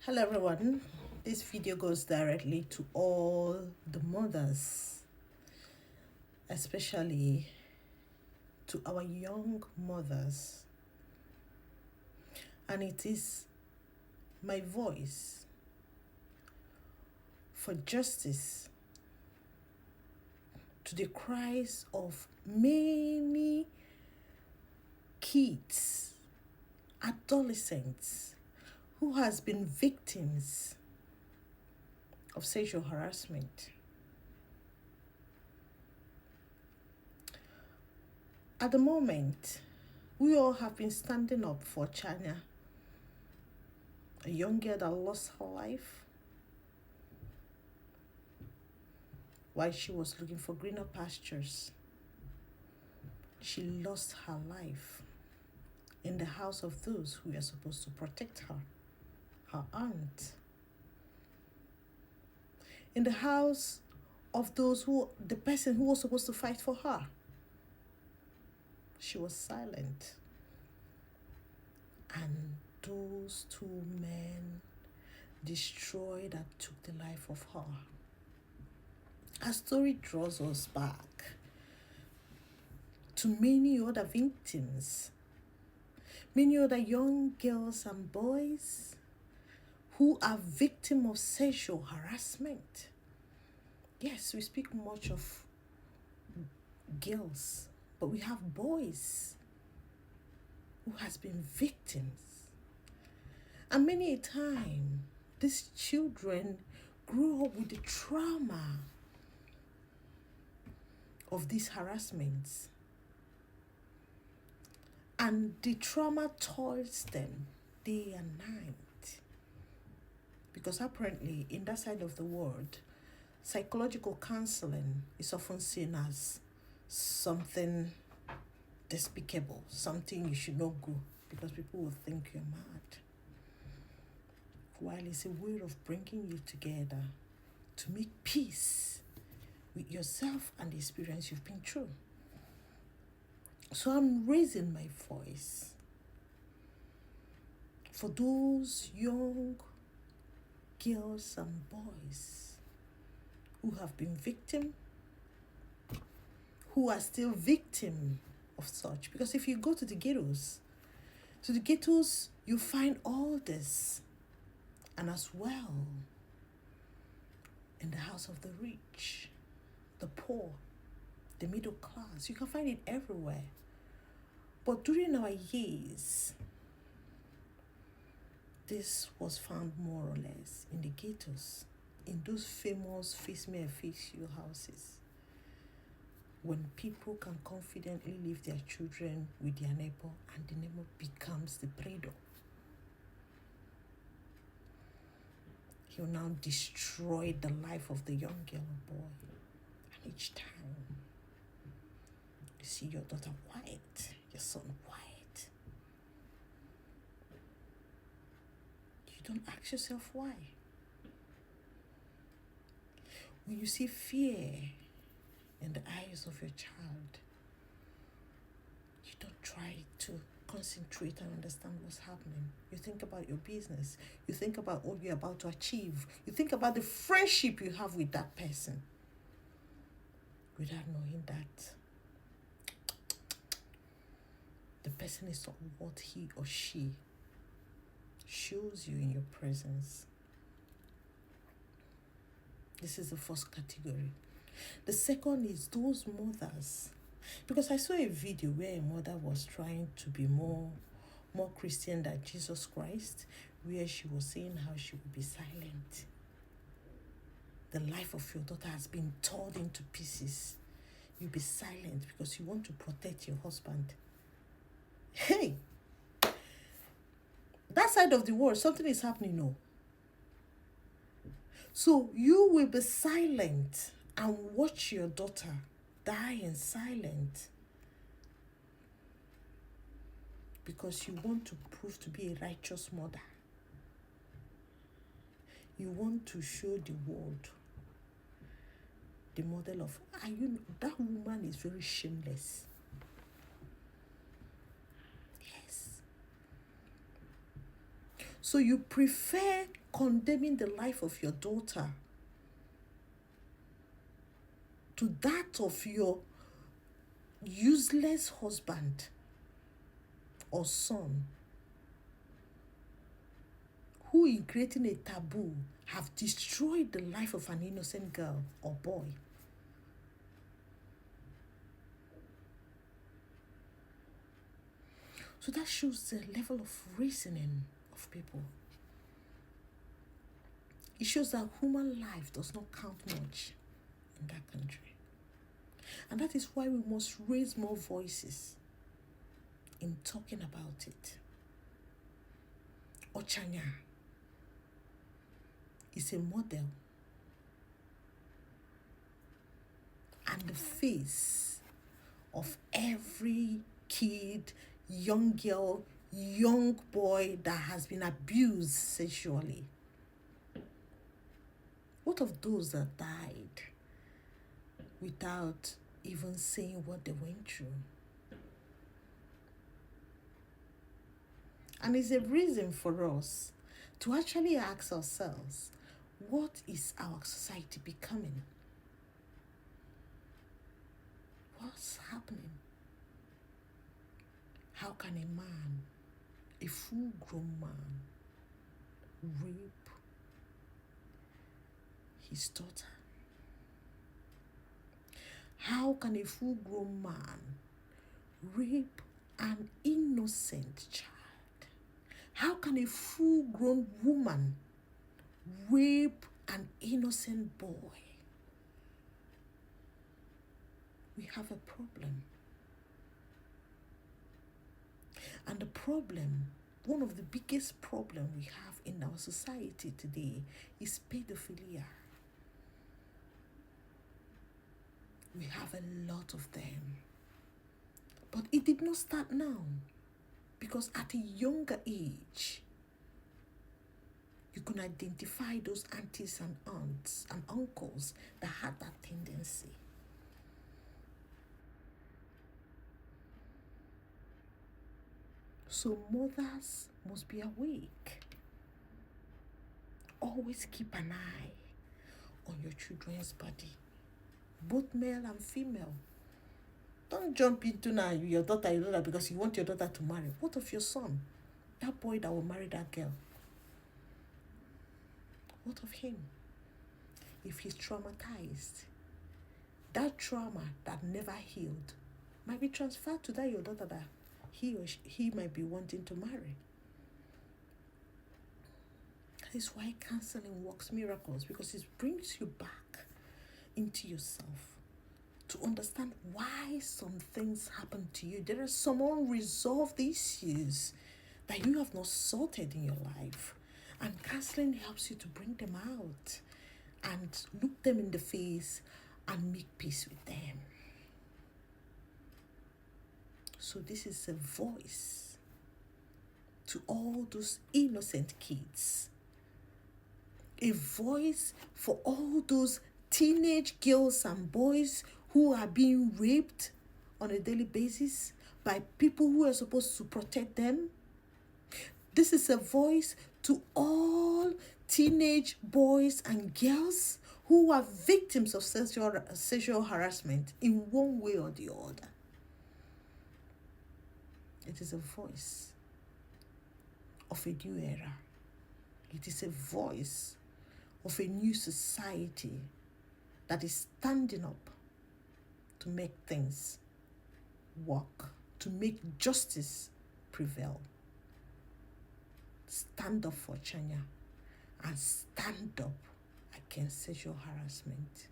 Hello everyone, this video goes directly to all the mothers, especially to our young mothers, and it is my voice for justice to the cries of many kids, adolescents who has been victims of sexual harassment. At the moment, we all have been standing up for Ochanya, a young girl that lost her life while she was looking for greener pastures. She lost her life in the house of those who are supposed to protect her aunt. In the house of the person who was supposed to fight for her. She was silent. And those two men destroyed and took the life of her. Our story draws us back to many other victims, many other young girls and boys who are victims of sexual harassment. Yes, we speak much of girls, but we have boys who has been victims. And many a time, these children grew up with the trauma of these harassments. And the trauma toils them day and night. Because apparently, in that side of the world, psychological counseling is often seen as something despicable, something you should not go, because people will think you're mad. While it's a way of bringing you together to make peace with yourself and the experience you've been through. So I'm raising my voice for those young girls and boys who have been victim, who are still victim of such. Because if you go to the ghettos, you find all this. And as well, in the house of the rich, the poor, the middle class, you can find it everywhere. But during our years, this was found more or less in the ghettos, in those famous face me and face you houses, when people can confidently leave their children with their neighbor and the neighbor becomes the predator. He'll now destroy the life of the young girl or boy. And each time you see your daughter white, your son white, you don't ask yourself why. When you see fear in the eyes of your child, you don't try to concentrate and understand what's happening. You think about your business. You think about what you're about to achieve. You think about the friendship you have with that person without knowing that the person is not what he or she shows you in your presence. This is the first category. The second is those mothers. Because I saw a video where a mother was trying to be more Christian than Jesus Christ, where she was saying how she would be silent. The life of your daughter has been torn into pieces. You be silent because you want to protect your husband. Hey! That side of the world, something is happening now. So you will be silent and watch your daughter die in silence because you want to prove to be a righteous mother. You want to show the world the model of, that woman is very shameless. Yes. So you prefer condemning the life of your daughter to that of your useless husband or son, who in creating a taboo have destroyed the life of an innocent girl or boy. So that shows the level of reasoning of people. It shows that human life does not count much in that country. And that is why we must raise more voices in talking about it. Ochanya is a model and the face of every kid, young girl, young boy that has been abused sexually. What of those that died without even saying what they went through? And it's a reason for us to actually ask ourselves, what is our society becoming? What's happening? How can a man, a full-grown man, rape his daughter? How can a full-grown man rape an innocent child? How can a full-grown woman rape an innocent boy? We have a problem. And the problem, one of the biggest problems we have in our society today is pedophilia. We have a lot of them. But it did not start now, because at a younger age, you can identify those aunties and aunts and uncles that had that tendency. So mothers must be awake. Always keep an eye on your children's body, both male and female. Don't jump into now your daughter because you want your daughter to marry. What of your son? That boy that will marry that girl. What of him? If he's traumatized, that trauma that never healed might be transferred to that your daughter that he might be wanting to marry. That is why counseling works miracles, because it brings you back into yourself to understand why some things happen to you. There are some unresolved issues that you have not sorted in your life, and counseling helps you to bring them out and look them in the face and make peace with them. So this is a voice to all those innocent kids, a voice for all those teenage girls and boys who are being raped on a daily basis by people who are supposed to protect them. This is a voice to all teenage boys and girls who are victims of sexual harassment in one way or the other. It is a voice of a new era. It is a voice of a new society that is standing up to make things work, to make justice prevail. Stand up for Ochanya and stand up against sexual harassment.